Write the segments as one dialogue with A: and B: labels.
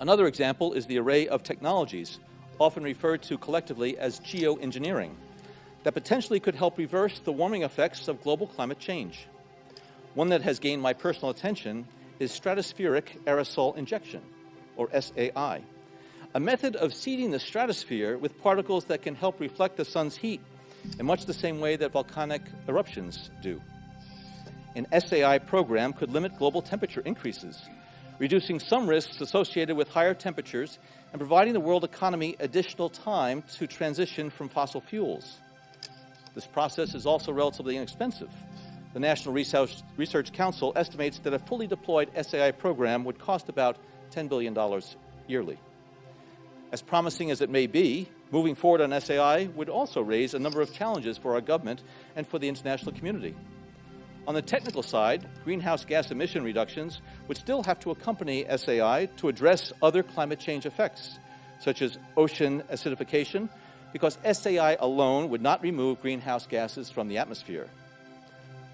A: Another example is the array of technologies, often referred to collectively as geoengineering, that potentially could help reverse the warming effects of global climate change. One that has gained my personal attention is stratospheric aerosol injection, or SAI, a method of seeding the stratosphere with particles that can help reflect the sun's heat in much the same way that volcanic eruptions do. An SAI program could limit global temperature increases, reducing some risks associated with higher temperatures and providing the world economy additional time to transition from fossil fuels. This process is also relatively inexpensive. The National Research Council estimates that a fully deployed SAI program would cost about $10 billion yearly. As promising as it may be, moving forward on SAI would also raise a number of challenges for our government and for the international community. On the technical side, greenhouse gas emission reductions would still have to accompany SAI to address other climate change effects, such as ocean acidification, because SAI alone would not remove greenhouse gases from the atmosphere.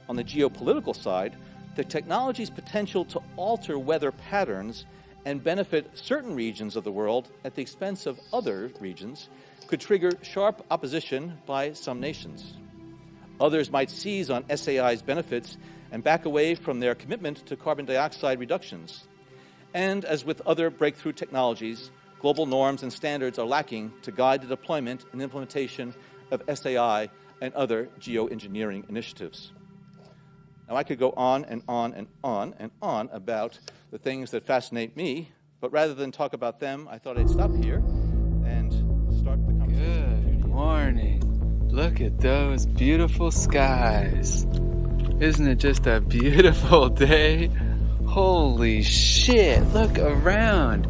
A: On the geopolitical side, the technology's potential to alter weather patterns and benefit certain regions of the world at the expense of other regions could trigger sharp opposition by some nations. Others might seize on SAI's benefits and back away from their commitment to carbon dioxide reductions. And as with other breakthrough technologies, global norms and standards are lacking to guide the deployment and implementation of SAI and other geoengineering initiatives. Now, I could go on and on and on and on about the things that fascinate me, but rather than talk about them, I thought I'd stop here and start the conversation.
B: Good morning. Look at those beautiful skies. Isn't it just a beautiful day? Holy shit, look around.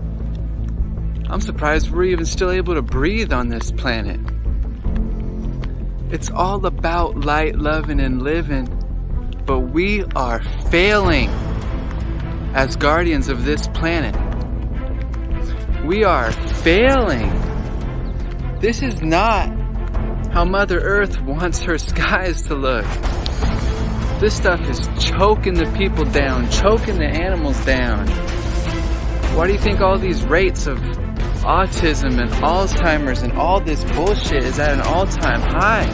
B: I'm surprised we're even still able to breathe on this planet. It's all about light, loving, and living, but we are failing as guardians of this planet. We are failing. This is not how Mother Earth wants her skies to look. This stuff is choking the people down, choking the animals down. Why do you think all these rates of autism and Alzheimer's and all this bullshit is at an all-time high?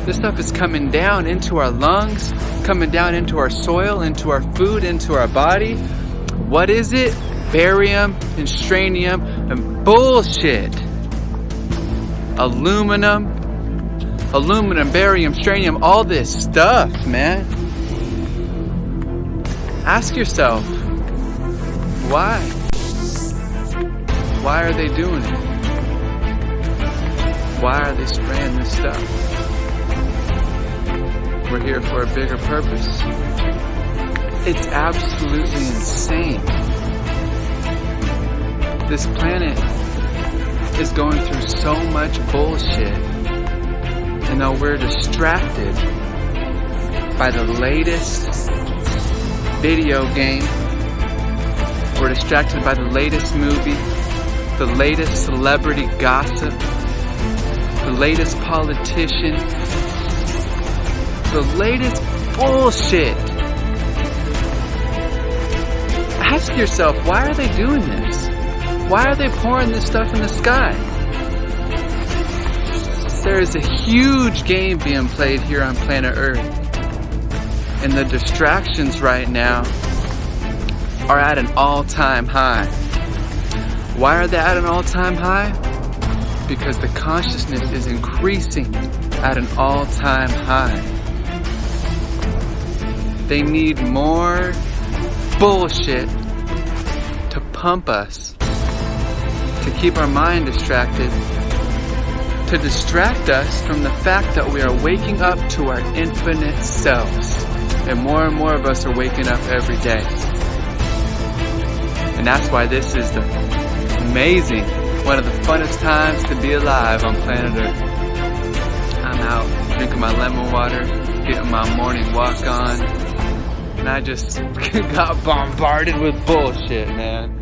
B: This stuff is coming down into our lungs, coming down into our soil, into our food, into our body. What is it? Barium and strontium and bullshit. Aluminum, barium, strontium, all this stuff, man. Ask yourself, why? Why are they doing it? Why are they spraying this stuff? We're here for a bigger purpose. It's absolutely insane. This planet is going through so much bullshit, and though we're distracted by the latest video game, we're distracted by the latest movie, the latest celebrity gossip, the latest politician, the latest bullshit. Ask yourself, why are they doing this? Why are they pouring this stuff in the sky? There is a huge game being played here on planet Earth. And the distractions right now are at an all-time high. Why are they at an all-time high? Because the consciousness is increasing at an all-time high. They need more bullshit to pump us, to keep our mind distracted, to distract us from the fact that we are waking up to our infinite selves. And more of us are waking up every day. And that's why this is amazing, one of the funnest times to be alive on planet Earth. I'm out drinking my lemon water, getting my morning walk on, and I just got bombarded with bullshit, man.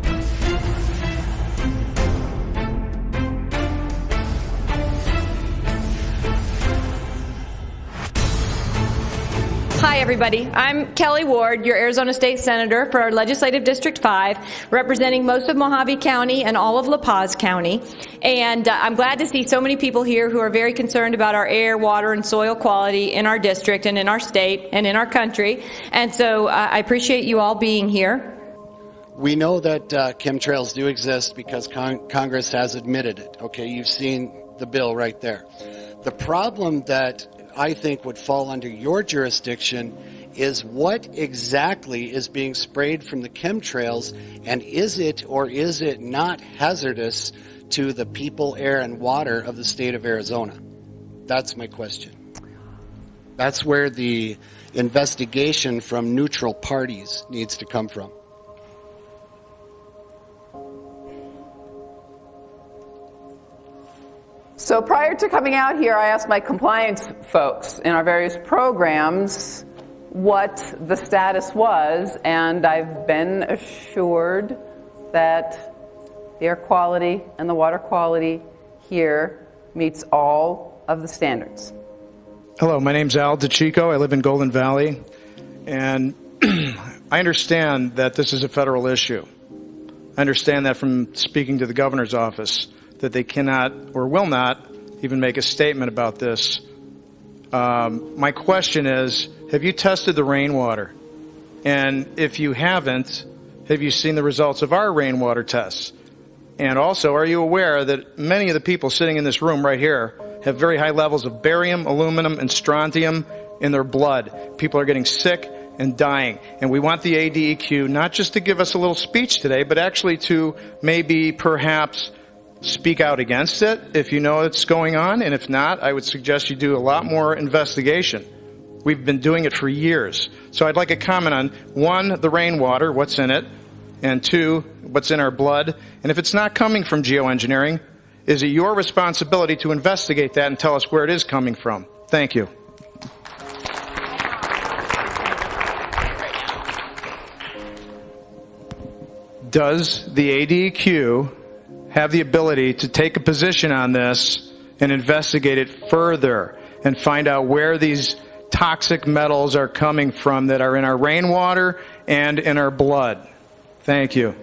C: Hi, everybody. I'm Kelly Ward, your Arizona State Senator for Legislative District 5, representing most of Mojave County and all of La Paz County. And I'm glad to see so many people here who are very concerned about our air, water, and soil quality in our district and in our state and in our country. And so I appreciate you all being here.
D: We know that chemtrails do exist because Congress has admitted it. Okay, you've seen the bill right there. The problem that I think would fall under your jurisdiction is what exactly is being sprayed from the chemtrails, and is it or is it not hazardous to the people, air, and water of the state of Arizona? That's my question. That's where the investigation from neutral parties needs to come from.
E: So prior to coming out here, I asked my compliance folks in our various programs what the status was, and I've been assured that the air quality and the water quality here meets all of the standards.
F: Hello, my name's Al DeChico. I live in Golden Valley, and I understand that this is a federal issue. I understand that from speaking to the governor's office, that they cannot or will not even make a statement about this. My question is, have you tested the rainwater? And if you haven't, have you seen the results of our rainwater tests? And also, are you aware that many of the people sitting in this room right here have very high levels of barium, aluminum, and strontium in their blood? People are getting sick and dying. And we want the ADEQ not just to give us a little speech today, but actually to maybe perhaps speak out against it if you know it's going on, and if not, I would suggest you do a lot more investigation. We've been doing it for years. So I'd like a comment on, 1, the rainwater, what's in it, and 2, what's in our blood. And if it's not coming from geoengineering, is it your responsibility to investigate that and tell us where it is coming from? Thank you. Does the ADEQ have the ability to take a position on this and investigate it further and find out where these toxic metals are coming from that are in our rainwater and in our blood? Thank you.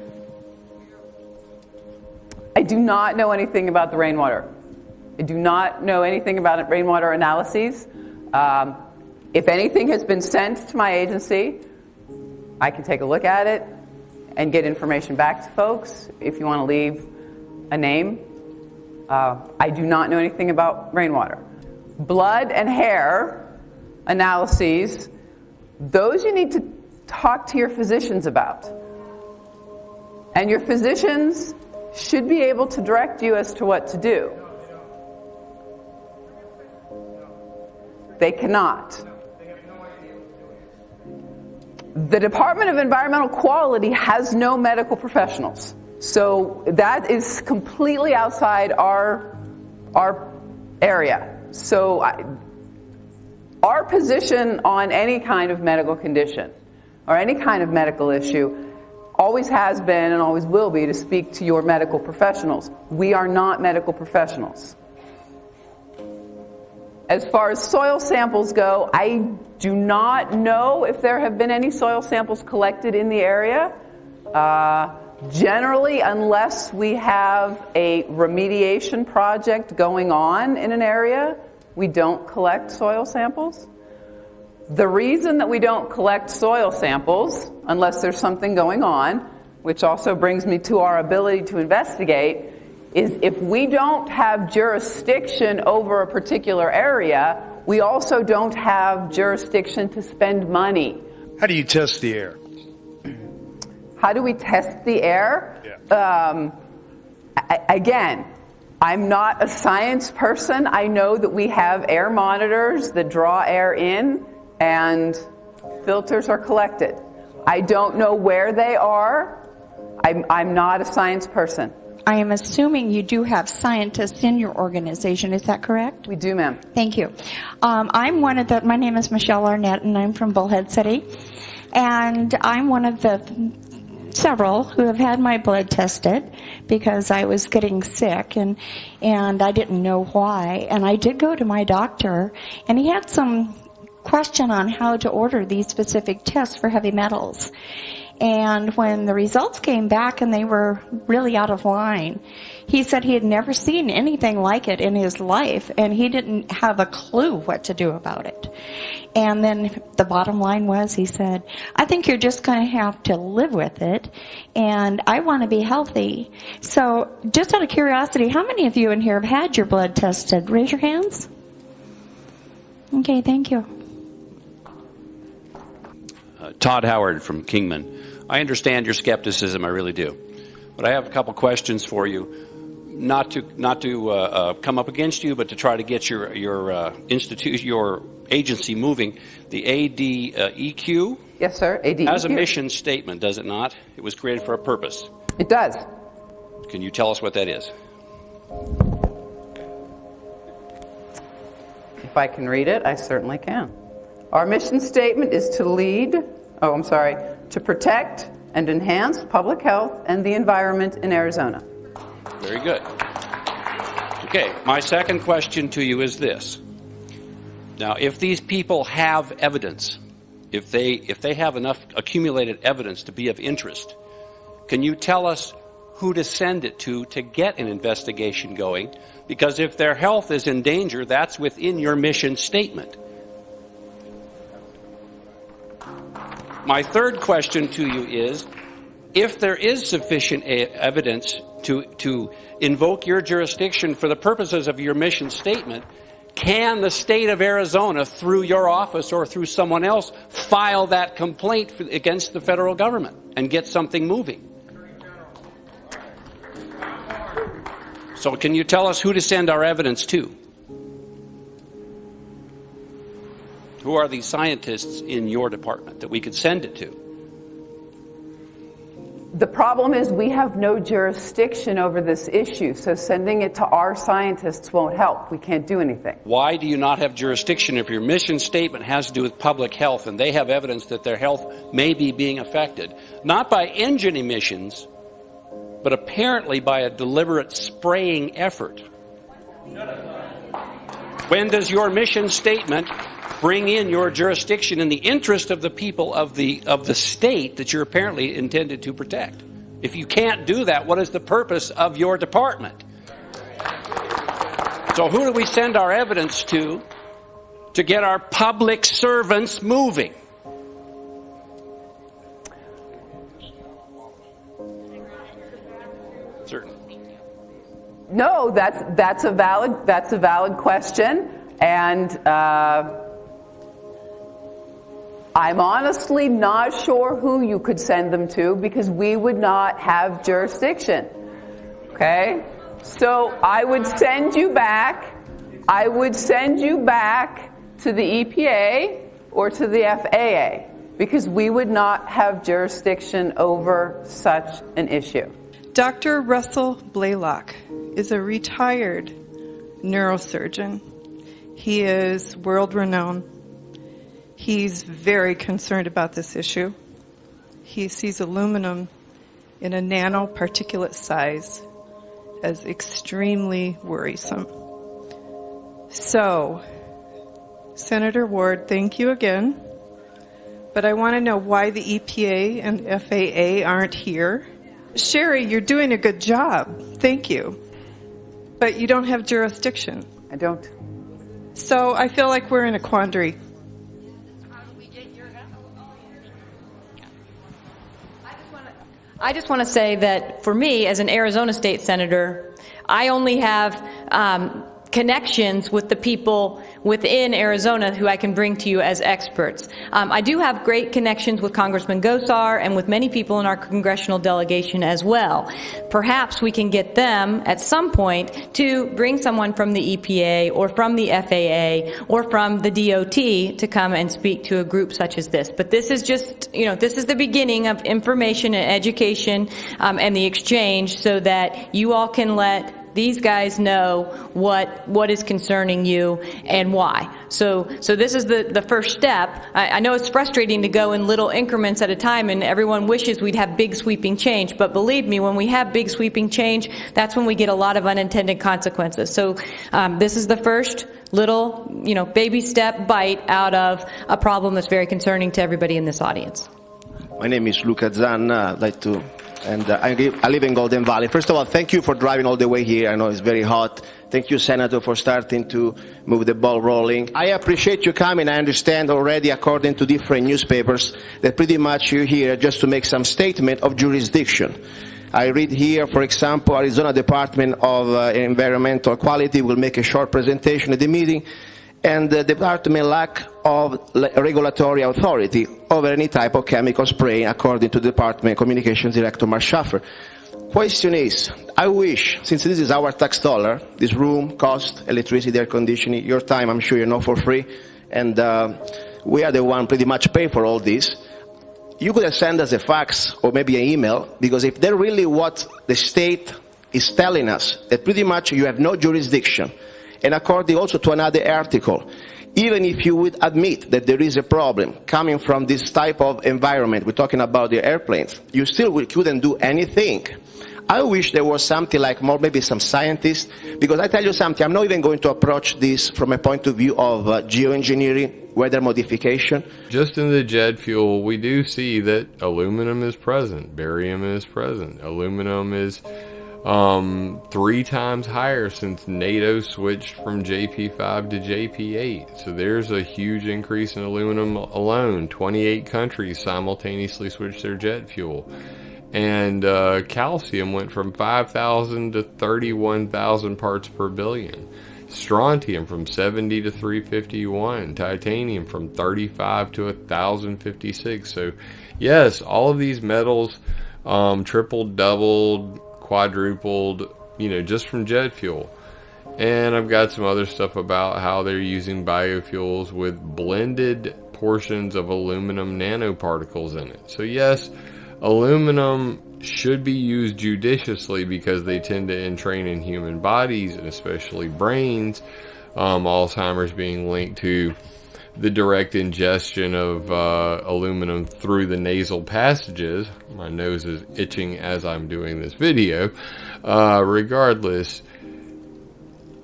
E: I do not know anything about the rainwater. I do not know anything about rainwater analyses. If anything has been sent to my agency, I can take a look at it and get information back to folks. If you want to leave a name, I do not know anything about rainwater. Blood and hair analyses, those you need to talk to your physicians about. And your physicians should be able to direct you as to what to do. They cannot. The Department of Environmental Quality has no medical professionals. So that is completely outside our area. So our position on any kind of medical condition or any kind of medical issue always has been and always will be to speak to your medical professionals. We are not medical professionals. As far as soil samples go, I do not know if there have been any soil samples collected in the area. Generally, unless we have a remediation project going on in an area, we don't collect soil samples. The reason that we don't collect soil samples, unless there's something going on, which also brings me to our ability to investigate, is if we don't have jurisdiction over a particular area, we also don't have jurisdiction to spend money.
F: How do you test the air?
E: How do we test the air?
F: Yeah.
E: Again, I'm not a science person. I know that we have air monitors that draw air in and filters are collected. I don't know where they are. I'm not a science person.
G: I am assuming you do have scientists in your organization. Is that correct?
E: We do, ma'am.
G: Thank you. My name is Michelle Arnett, and I'm from Bullhead City. And I'm one of the several who have had my blood tested because I was getting sick and I didn't know why. And I did go to my doctor, and he had some question on how to order these specific tests for heavy metals. And when the results came back and they were really out of line, he said he had never seen anything like it in his life, and he didn't have a clue what to do about it. And then the bottom line was, he said, I think you're just going to have to live with it, and I want to be healthy. So just out of curiosity, how many of you in here have had your blood tested? Raise your hands. Okay, thank you.
H: Todd Howard from Kingman. I understand your skepticism, I really do. But I have a couple questions for you, not to come up against you, but to try to get your institution, your agency moving. The ADEQ.
E: Yes, sir. ADEQ
H: has a mission statement, does it not? It was created for a purpose.
E: It does.
H: Can you tell us what that is?
E: If I can read it, I certainly can. Our mission statement is to protect and enhance public health and the environment in Arizona.
H: Very good. Okay, my second question to you is this. Now, if these people have evidence, if they have enough accumulated evidence to be of interest, can you tell us who to send it to get an investigation going? Because if their health is in danger, that's within your mission statement. My third question to you is, if there is sufficient evidence to invoke your jurisdiction for the purposes of your mission statement, can the state of Arizona, through your office or through someone else, file that complaint against the federal government and get something moving? So can you tell us who to send our evidence to? Who are these scientists in your department that we could send it to?
E: The problem is we have no jurisdiction over this issue, so sending it to our scientists won't help. We can't do anything.
H: Why do you not have jurisdiction if your mission statement has to do with public health and they have evidence that their health may be being affected? Not by engine emissions, but apparently by a deliberate spraying effort. When does your mission statement bring in your jurisdiction in the interest of the people of the state that you're apparently intended to protect? If you can't do that, what is the purpose of your department? So who do we send our evidence to get our public servants moving? Certainly.
E: No, that's a valid question, and I'm honestly not sure who you could send them to because we would not have jurisdiction. Okay? So I would send you back to the EPA or to the FAA because we would not have jurisdiction over such an issue.
I: Dr. Russell Blaylock is a retired neurosurgeon. He is world-renowned. He's very concerned about this issue. He sees aluminum in a nanoparticulate size as extremely worrisome. So, Senator Ward, thank you again. But I want to know why the EPA and FAA aren't here. Sherry, you're doing a good job. Thank you. But you don't have jurisdiction.
E: I don't.
I: So I feel like we're in a quandary.
C: I just want to say that for me, as an Arizona state senator, I only have connections with the people within Arizona who I can bring to you as experts. I do have great connections with Congressman Gosar and with many people in our congressional delegation as well. Perhaps we can get them at some point to bring someone from the EPA or from the FAA or from the DOT to come and speak to a group such as this. But this is just, this is the beginning of information and education and the exchange so that you all can let these guys know what is concerning you and why. So this is the first step. I know it's frustrating to go in little increments at a time, and everyone wishes we'd have big sweeping change, but believe me, when we have big sweeping change, that's when we get a lot of unintended consequences. So this is the first little, baby step bite out of a problem that's very concerning to everybody in this audience.
J: My name is Luca Zan. I'd like to, I live in Golden Valley. First of all, thank you for driving all the way here. I know it's very hot. Thank you, Senator, for starting to move the ball rolling. I appreciate you coming. I understand already, according to different newspapers, that pretty much you're here just to make some statement of jurisdiction. I read here, for example, Arizona Department of Environmental Quality will make a short presentation at the meeting, and the department lack of regulatory authority over any type of chemical spraying, according to the Department Communications Director Mark Schaffer. Question is, I wish, since this is our tax dollar, this room, cost, electricity, air conditioning, your time, I'm sure you know for free, and we are the one pretty much pay for all this. You could have sent us a fax or maybe an email, because if they're really what the state is telling us, that pretty much you have no jurisdiction, and according also to another article, even if you would admit that there is a problem coming from this type of environment, we're talking about the airplanes, you still couldn't do anything. I wish there was something like more, maybe some scientists, because I tell you something, I'm not even going to approach this from a point of view of geoengineering, weather modification.
K: Just in the jet fuel, we do see that aluminum is present, barium is present. Aluminum is 3 times higher since NATO switched from JP5 to JP8. So there's a huge increase in aluminum alone. 28 countries simultaneously switched their jet fuel. And calcium went from 5,000 to 31,000 parts per billion. Strontium from 70 to 351. Titanium from 35 to 1,056. So yes, all of these metals tripled, doubled, quadrupled, just from jet fuel. And I've got some other stuff about how they're using biofuels with blended portions of aluminum nanoparticles in it. So yes, aluminum should be used judiciously because they tend to entrain in human bodies, and especially brains. Alzheimer's being linked to the direct ingestion of aluminum through the nasal passages. My nose is itching as I'm doing this video. Regardless,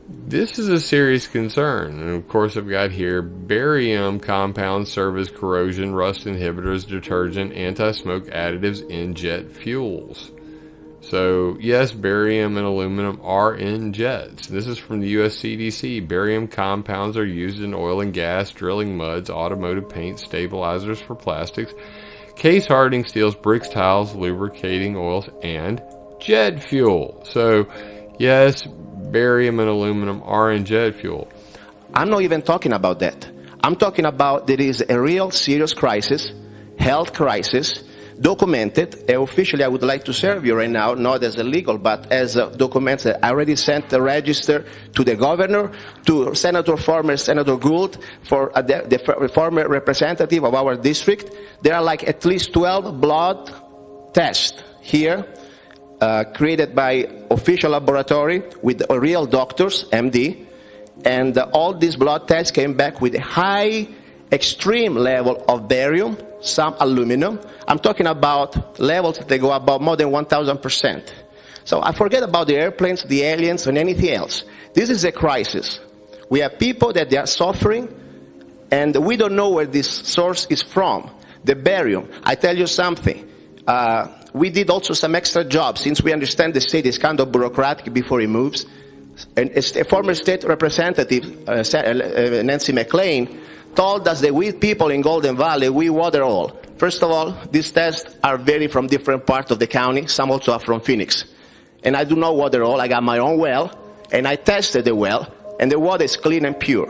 K: this is a serious concern. And of course, I've got here barium compounds serve as corrosion, rust inhibitors, detergent, anti-smoke additives in jet fuels. So yes, barium and aluminum are in jets. This is from the US CDC. Barium compounds are used in oil and gas, drilling muds, automotive paint, stabilizers for plastics, case hardening steels, bricks, tiles, lubricating oils, and jet fuel. So yes, barium and aluminum are in jet fuel.
J: I'm not even talking about that. I'm talking about there is a real serious crisis, health crisis, documented. Officially, I would like to serve you right now, not as a legal, but as documents that I already sent the register to the governor, to former Senator Gould, for the former representative of our district. There are like at least 12 blood tests here, created by official laboratory with real doctors, MD, and all these blood tests came back with a high, extreme level of barium, some aluminum. I'm talking about levels that they go above more than 1,000%. So I forget about the airplanes, the aliens, and anything else. This is a crisis. We have people that they are suffering, and we don't know where this source is from. The barium. I tell you something. We did also some extra jobs, since we understand the state is kind of bureaucratic before it moves. And a former state representative, Nancy McLean, told us that we people in Golden Valley, we water all. First of all, these tests are vary from different parts of the county. Some also are from Phoenix. And I do not water all. I got my own well, and I tested the well, and the water is clean and pure.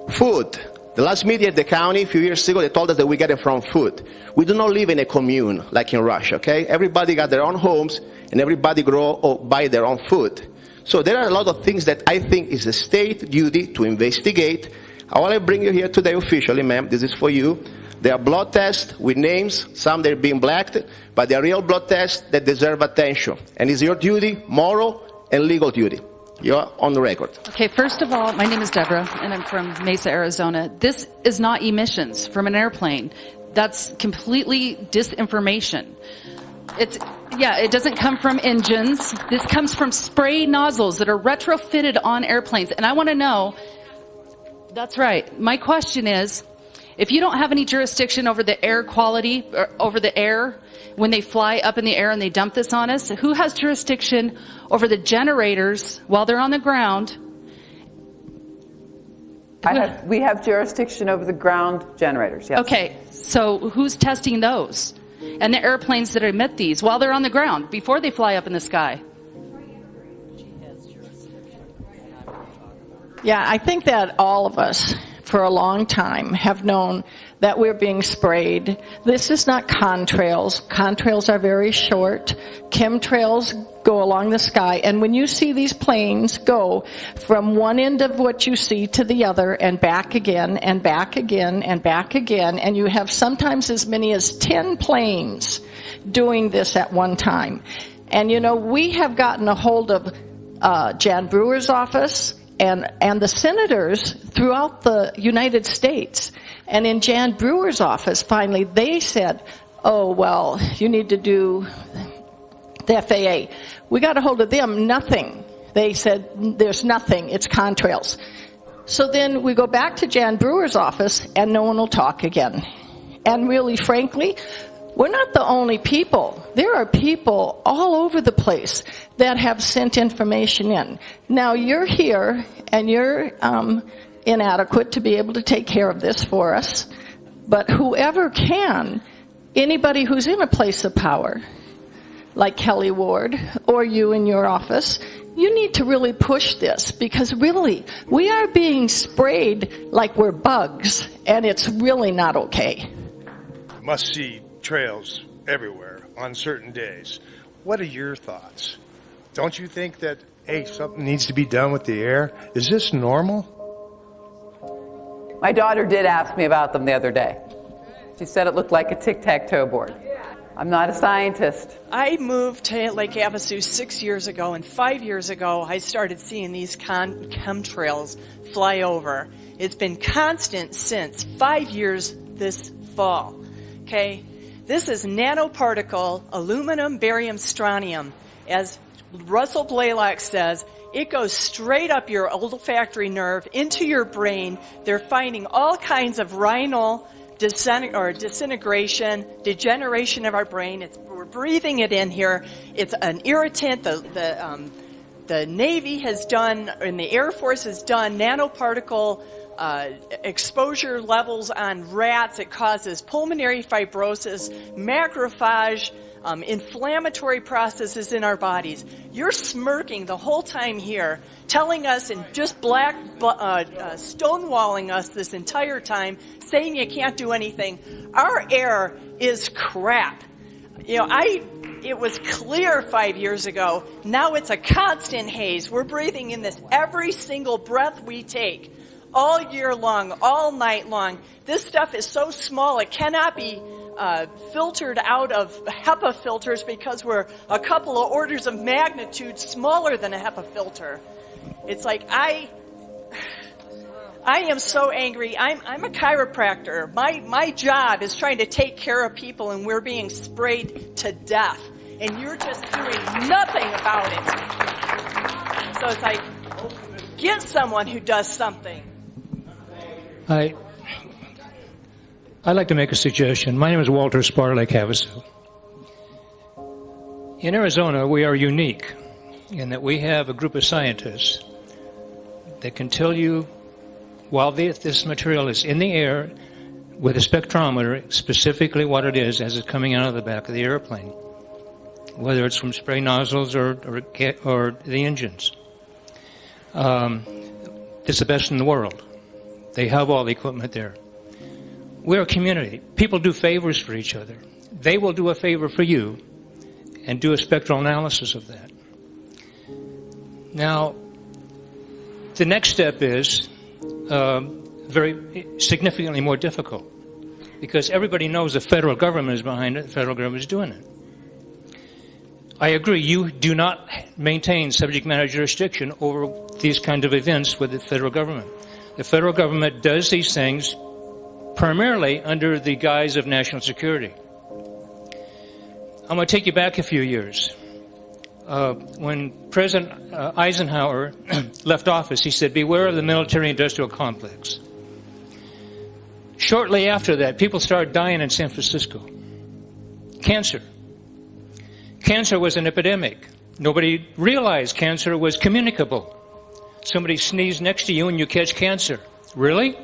J: Food. The last meeting at the county a few years ago, they told us that we get it from food. We do not live in a commune like in Russia, okay? Everybody got their own homes, and everybody grow or buy their own food. So there are a lot of things that I think is a state duty to investigate. I want to bring you here today officially, ma'am. This is for you. There are blood tests with names. Some they're being blacked, but they are real blood tests that deserve attention. And it's your duty, moral and legal duty. You're on the record.
L: Okay, first of all, my name is Deborah, and I'm from Mesa, Arizona. This is not emissions from an airplane. That's completely disinformation. It doesn't come from engines. This comes from spray nozzles that are retrofitted on airplanes. And I want to know, that's right. My question is, if you don't have any jurisdiction over the air quality, or over the air, when they fly up in the air and they dump this on us, who has jurisdiction over the generators while they're on the ground?
E: We have jurisdiction over the ground generators, yes.
L: Okay, so who's testing those? And the airplanes that emit these while they're on the ground, before they fly up in the sky?
M: Yeah, I think that all of us, for a long time, have known that we're being sprayed. This is not contrails. Contrails are very short. Chemtrails go along the sky. And when you see these planes go from one end of what you see to the other and back again and back again and back again, and you have sometimes as many as 10 planes doing this at one time. And you know, we have gotten a hold of Jan Brewer's office and the senators throughout the United States. And in Jan Brewer's office, finally, they said, oh, well, you need to do the FAA. We got a hold of them, nothing. They said, there's nothing, it's contrails. So then we go back to Jan Brewer's office, and no one will talk again. And really, frankly, we're not the only people. There are people all over the place that have sent information in. Now, you're here, and you're inadequate to be able to take care of this for us. But whoever can, anybody who's in a place of power, like Kelly Ward, or you in your office, you need to really push this, because really, we are being sprayed like we're bugs, and it's really not okay.
N: Must-see trails everywhere on certain days. What are your thoughts? Don't you think that, hey, something needs to be done with the air? Is this normal?
E: My daughter did ask me about them the other day. She said it looked like a tic-tac-toe board. I'm not a scientist.
O: I moved to Lake Havasu 6 years ago, and 5 years ago I started seeing these chemtrails fly over. It's been constant since 5 years this fall. Okay? This is nanoparticle aluminum, barium, strontium. As Russell Blaylock says, it goes straight up your olfactory nerve into your brain. They're finding all kinds of rhinal disintegration, degeneration of our brain. We're breathing it in here. It's an irritant. The Navy has done, and the Air Force has done, nanoparticle exposure levels on rats. It causes pulmonary fibrosis, macrophage, inflammatory processes in our bodies. You're smirking the whole time here, telling us and just stonewalling us this entire time, saying you can't do anything. Our air is crap. You know, it was clear 5 years ago. Now it's a constant haze. We're breathing in this every single breath we take, all year long, all night long. This stuff is so small it cannot be filtered out of HEPA filters, because we're a couple of orders of magnitude smaller than a HEPA filter. It's like I am so angry. I'm a chiropractor. My job is trying to take care of people, and we're being sprayed to death. And you're just doing nothing about it. So it's like, get someone who does something.
P: I'd like to make a suggestion. My name is Walter Spar, Lake Havasu. In Arizona, we are unique in that we have a group of scientists that can tell you, while this material is in the air with a spectrometer, specifically what it is as it's coming out of the back of the airplane, whether it's from spray nozzles or the engines. It's the best in the world. They have all the equipment there. We're a community. People do favors for each other. They will do a favor for you and do a spectral analysis of that. Now, the next step is very significantly more difficult, because everybody knows the federal government is behind it, the federal government is doing it. I agree, you do not maintain subject matter jurisdiction over these kind of events with the federal government. The federal government does these things primarily under the guise of national security. I'm going to take you back a few years. When President Eisenhower left office, he said, beware of the military-industrial complex. Shortly after that, people started dying in San Francisco. Cancer. Cancer was an epidemic. Nobody realized cancer was communicable. Somebody sneezed next to you and you catch cancer. Really?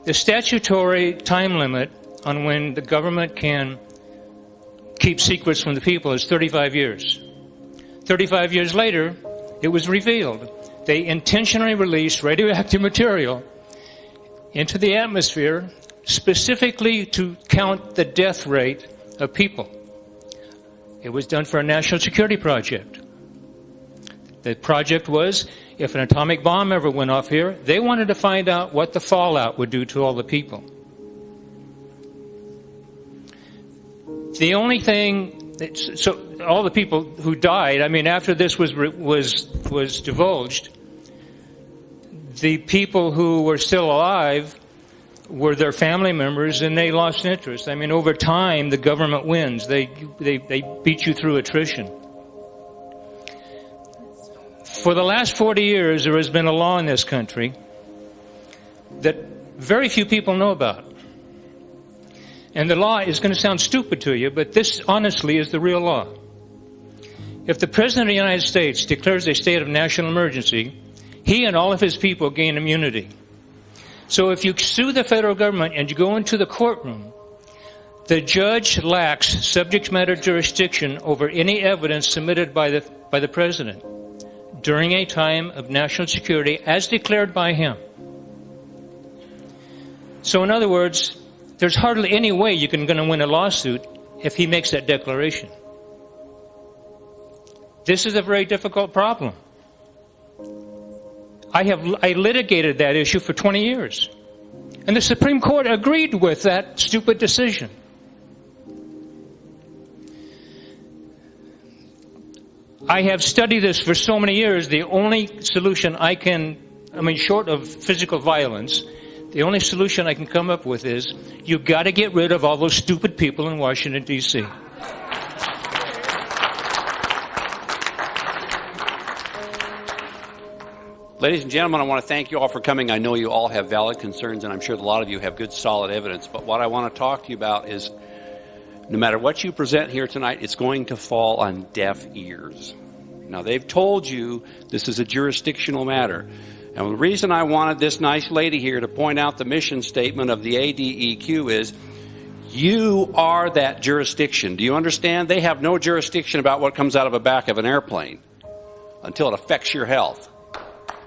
P: The statutory time limit on when the government can keep secrets from the people is 35 years. 35 years later, it was revealed. They intentionally released radioactive material into the atmosphere specifically to count the death rate of people. It was done for a national security project. The project was, if an atomic bomb ever went off here, they wanted to find out what the fallout would do to all the people. The only thing, so all the people who died, I mean, after this was divulged, the people who were still alive were their family members, and they lost interest. I mean, over time, the government wins. They beat you through attrition. For the last 40 years, there has been a law in this country that very few people know about. And the law is going to sound stupid to you, but this honestly is the real law. If the President of the United States declares a state of national emergency, he and all of his people gain immunity. So if you sue the federal government and you go into the courtroom, the judge lacks subject matter jurisdiction over any evidence submitted by the President during a time of national security as declared by him. So in other words, there's hardly any way you're going to win a lawsuit if he makes that declaration. This is a very difficult problem. I litigated that issue for 20 years. And the Supreme Court agreed with that stupid decision. I have studied this for so many years. The only solution short of physical violence, the only solution I can come up with is you've got to get rid of all those stupid people in Washington, D.C.
H: Ladies and gentlemen, I want to thank you all for coming. I know you all have valid concerns, and I'm sure a lot of you have good, solid evidence. But what I want to talk to you about is no matter what you present here tonight, it's going to fall on deaf ears. Now, they've told you this is a jurisdictional matter. And the reason I wanted this nice lady here to point out the mission statement of the ADEQ is you are that jurisdiction. Do you understand? They have no jurisdiction about what comes out of the back of an airplane until it affects your health.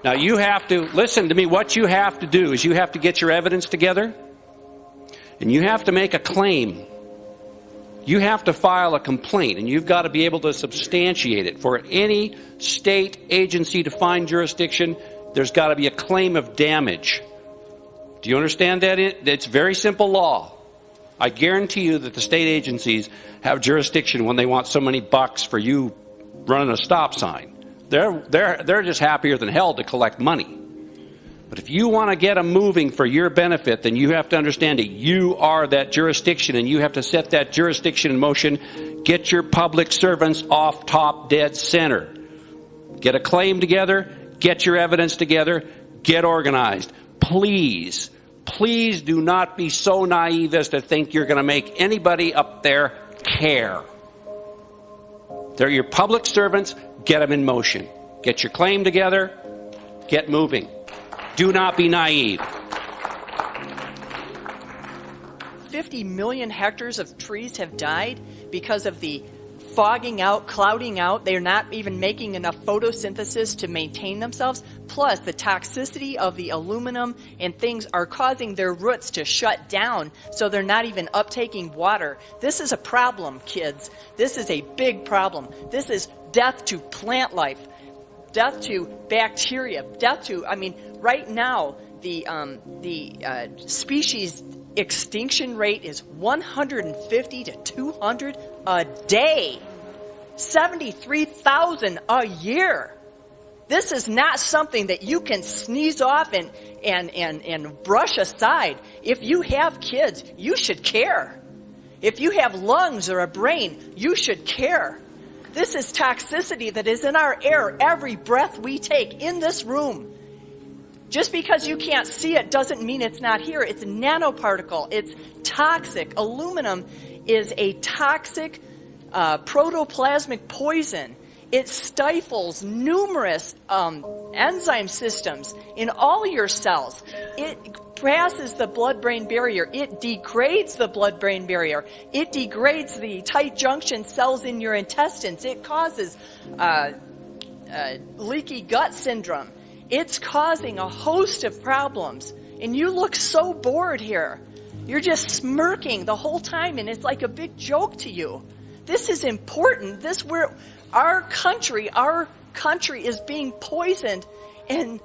H: Now, you have to, listen to me, what you have to do is you have to get your evidence together and you have to make a claim. You have to file a complaint, and you've got to be able to substantiate it. For any state agency to find jurisdiction, there's got to be a claim of damage. Do you understand that? It's very simple law. I guarantee you that the state agencies have jurisdiction when they want so many bucks for you running a stop sign. They're just happier than hell to collect money. But if you want to get them moving for your benefit, then you have to understand that you are that jurisdiction, and you have to set that jurisdiction in motion. Get your public servants off top dead center. Get a claim together. Get your evidence together. Get organized. Please, please do not be so naive as to think you're going to make anybody up there care. They're your public servants. Get them in motion. Get your claim together. Get moving. Do not be naive.
O: 50 million hectares of trees have died because of the fogging out, clouding out. They're not even making enough photosynthesis to maintain themselves. Plus, the toxicity of the aluminum and things are causing their roots to shut down, so they're not even uptaking water. This is a problem, kids. This is a big problem. This is death to plant life, death to bacteria, death to, right now, the species extinction rate is 150 to 200 a day. 73,000 a year. This is not something that you can sneeze off and brush aside. If you have kids, you should care. If you have lungs or a brain, you should care. This is toxicity that is in our air every breath we take in this room. Just because you can't see it doesn't mean it's not here. It's a nanoparticle. It's toxic. Aluminum is a toxic protoplasmic poison. It stifles numerous enzyme systems in all your cells. It passes the blood-brain barrier. It degrades the blood-brain barrier. It degrades the tight junction cells in your intestines. It causes leaky gut syndrome. It's causing a host of problems. And you look so bored here. You're just smirking the whole time, and it's like a big joke to you. This is important. Our country is being poisoned, and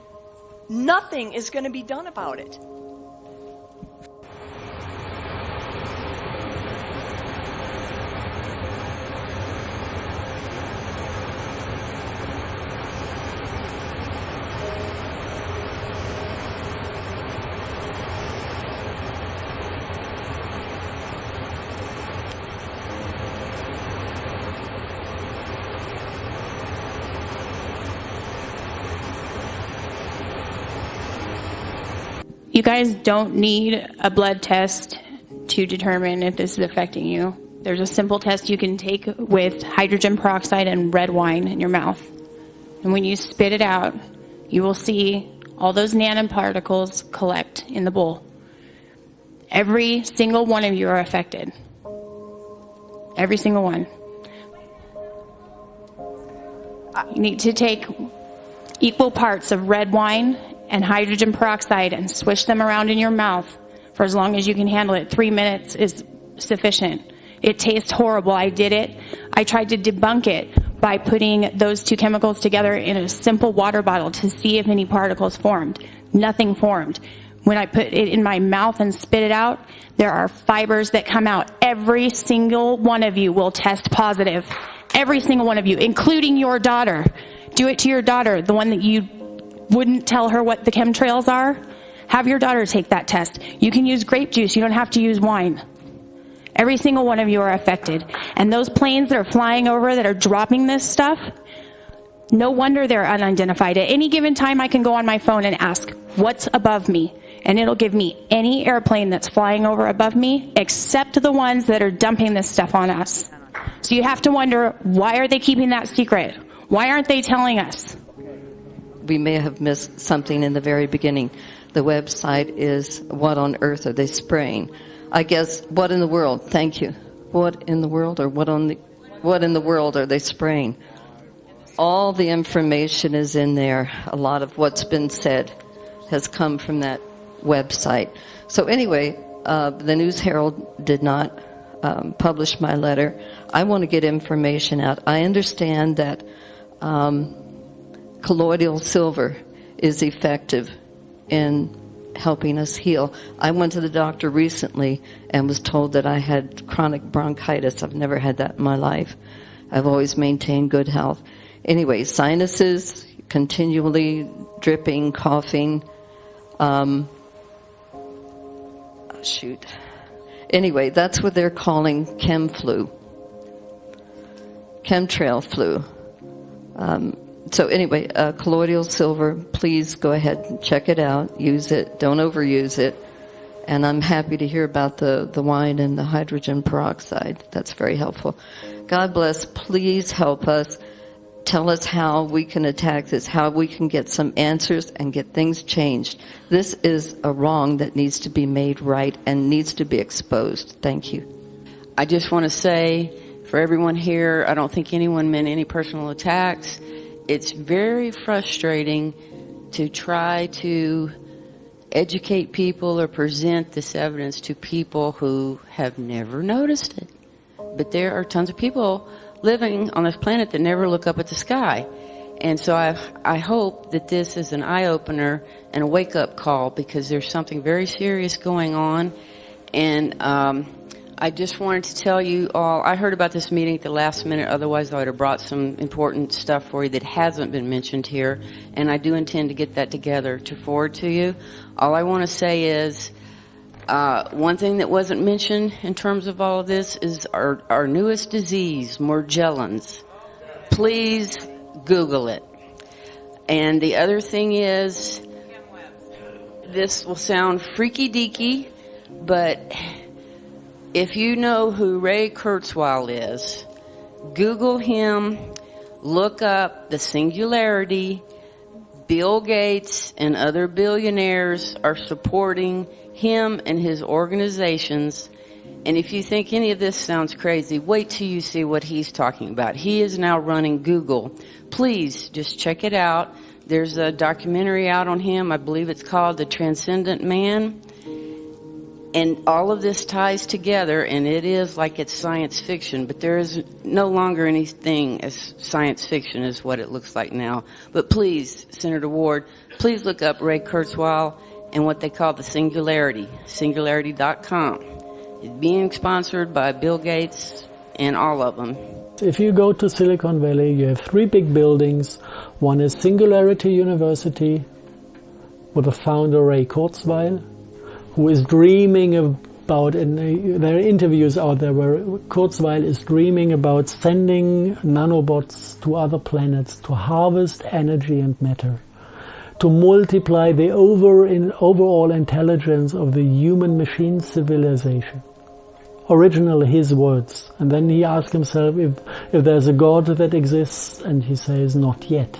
O: nothing is going to be done about it.
Q: You guys don't need a blood test to determine if this is affecting you. There's a simple test you can take with hydrogen peroxide and red wine in your mouth. And when you spit it out, you will see all those nanoparticles collect in the bowl. Every single one of you are affected. Every single one. You need to take equal parts of red wine and hydrogen peroxide and swish them around in your mouth for as long as you can handle it. 3 minutes is sufficient. It tastes horrible. I did it. I tried to debunk it by putting those two chemicals together in a simple water bottle to see if any particles formed. Nothing formed. When I put it in my mouth and spit it out, there are fibers that come out. Every single one of you will test positive. Every single one of you, including your daughter. Do it to your daughter, the one that you wouldn't tell her what the chemtrails are. Have your daughter take that test. You can use grape juice. You don't have to use wine. Every single one of you are affected. And those planes that are flying over that are dropping this stuff, no wonder they're unidentified. At any given time, I can go on my phone and ask, what's above me? And it'll give me any airplane that's flying over above me, except the ones that are dumping this stuff on us. So you have to wonder, why are they keeping that secret? Why aren't they telling us?
R: We may have missed something in the very beginning. The website is What on Earth Are They Spraying? I guess, what in the world? Thank you. What in the world, or what in the world are they spraying? All the information is in there. A lot of what's been said has come from that website. So anyway, the News Herald did not publish my letter. I want to get information out. I understand that colloidal silver is effective in helping us heal. I went to the doctor recently and was told that I had chronic bronchitis. I've never had that in my life. I've always maintained good health. Anyway, sinuses, continually dripping, coughing. Anyway, that's what they're calling chem flu. Chemtrail flu. So anyway, colloidal silver, please go ahead and check it out. Use it. Don't overuse it. And I'm happy to hear about the wine and the hydrogen peroxide. That's very helpful. God bless. Please help us. Tell us how we can attack this, how we can get some answers and get things changed. This is a wrong that needs to be made right and needs to be exposed. Thank you.
S: I just want to say, for everyone here, I don't think anyone meant any personal attacks. It's very frustrating to try to educate people or present this evidence to people who have never noticed it. But there are tons of people living on this planet that never look up at the sky. And so I hope that this is an eye-opener and a wake-up call, because there's something very serious going on. And I just wanted to tell you all, I heard about this meeting at the last minute, otherwise I would have brought some important stuff for you that hasn't been mentioned here, and I do intend to get that together to forward to you. All I want to say is, one thing that wasn't mentioned in terms of all of this is our newest disease, Morgellons. Please Google it. And the other thing is, this will sound freaky deaky, but if you know who Ray Kurzweil is, Google him, look up the singularity. Bill Gates and other billionaires are supporting him and his organizations. And if you think any of this sounds crazy, wait till you see what he's talking about. He is now running Google. Please just check it out. There's a documentary out on him. I believe it's called The Transcendent Man. And all of this ties together, and it is like it's science fiction, but there is no longer anything as science fiction as what it looks like now. But please, Senator Ward, please look up Ray Kurzweil and what they call the singularity, singularity.com. It's being sponsored by Bill Gates and all of them.
T: If you go to Silicon Valley, you have 3 big buildings. One is Singularity University with the founder Ray Kurzweil, who is dreaming about, and there are interviews out there where Kurzweil is dreaming about sending nanobots to other planets to harvest energy and matter, to multiply the overall intelligence of the human-machine civilization. Originally his words. And then he asks himself if there's a God that exists, and he says, not yet.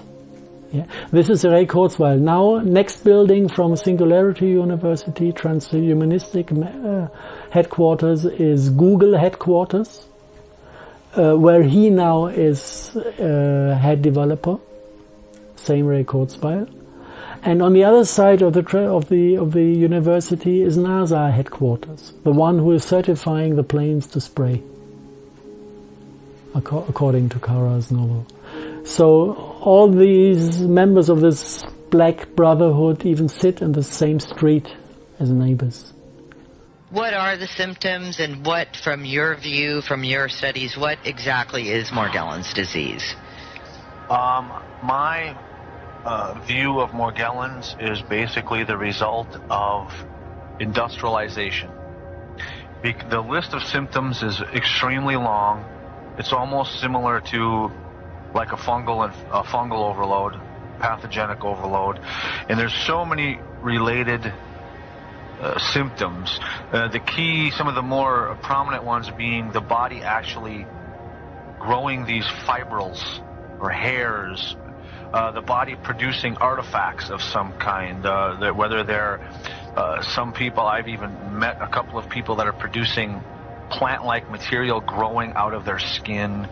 T: Yeah. This is Ray Kurzweil. Now, next building from Singularity University, transhumanistic headquarters, is Google headquarters, where he now is head developer. Same Ray Kurzweil. And on the other side of the university is NASA headquarters, the one who is certifying the planes to spray, according to Kara's novel. So all these members of this black brotherhood even sit in the same street as neighbors.
U: What are the symptoms, and what, from your view, from your studies, what exactly is Morgellons disease?
V: My view of Morgellons is basically the result of industrialization. The list of symptoms is extremely long. It's almost similar to like a fungal overload, pathogenic overload, and there's so many related symptoms. Some of the more prominent ones being the body actually growing these fibrils or hairs, the body producing artifacts of some kind, whether they're some people, I've even met a couple of people that are producing plant-like material growing out of their skin.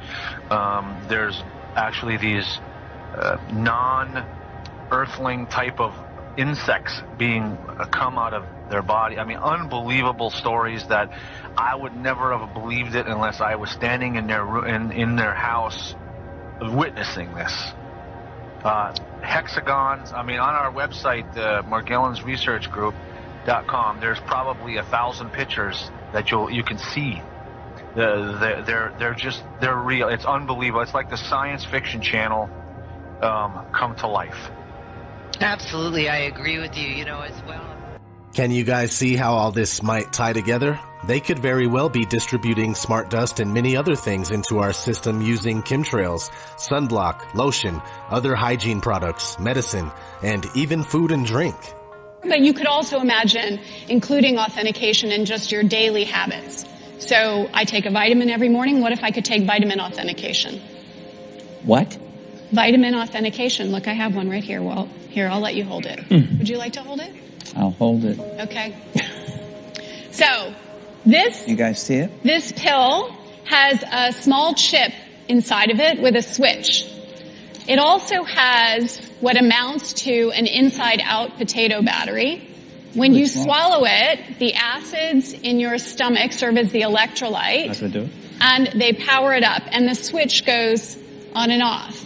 V: There's actually these non-earthling type of insects come out of their body. I mean, unbelievable stories that I would never have believed it unless I was standing in their house witnessing this. Hexagons, I mean, on our website, morgellonsresearchgroup.com, there's probably 1,000 pictures that you can see. They're real. It's unbelievable. It's like the science fiction channel come to life.
U: Absolutely, I agree with you, as well.
W: Can you guys see how all this might tie together? They could very well be distributing smart dust and many other things into our system using chemtrails, sunblock, lotion, other hygiene products, medicine, and even food and drink.
X: But you could also imagine including authentication in just your daily habits. So I take a vitamin every morning. What if I could take vitamin authentication?
Y: What?
X: Vitamin authentication. Look, I have one right here. Well, here, I'll let you hold it. Would you like to hold it?
Y: I'll hold it.
X: Okay. So this...
Y: You guys see it?
X: This pill has a small chip inside of it with a switch. It also has what amounts to an inside-out potato battery. When you swallow it, the acids in your stomach serve as the electrolyte.
Y: That's what I do.
X: And they power it up, and the switch goes on and off.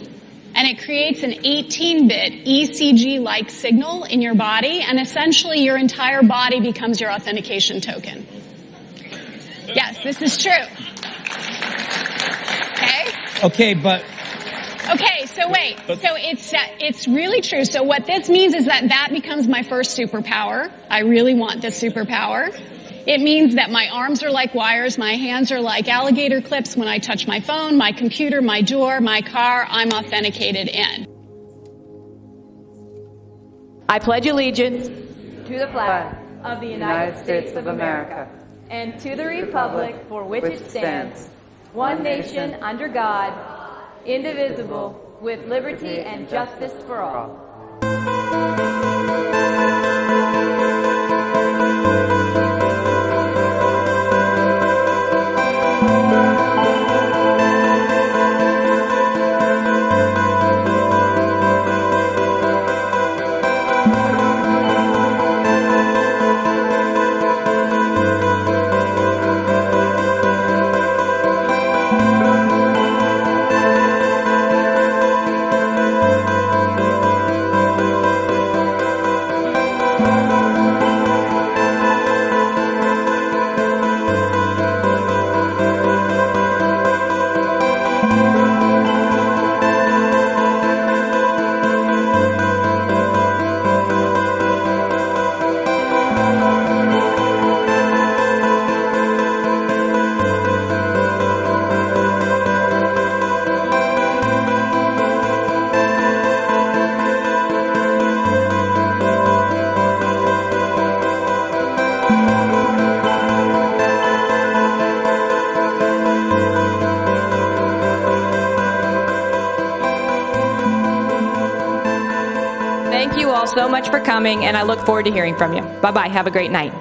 X: And it creates an 18-bit ECG-like signal in your body, and essentially your entire body becomes your authentication token. Yes, this is true. Okay?
Y: Okay, but
X: Okay, so wait. So it's really true. So what this means is that becomes my first superpower. I really want this superpower. It means that my arms are like wires, my hands are like alligator clips. When I touch my phone, my computer, my door, my car, I'm authenticated in.
C: I pledge allegiance to the flag of the United States of America and to the republic for which it stands, one nation under God, indivisible, with liberty and justice for all. Thank you all so much for coming, and I look forward to hearing from you. Bye-bye. Have a great night.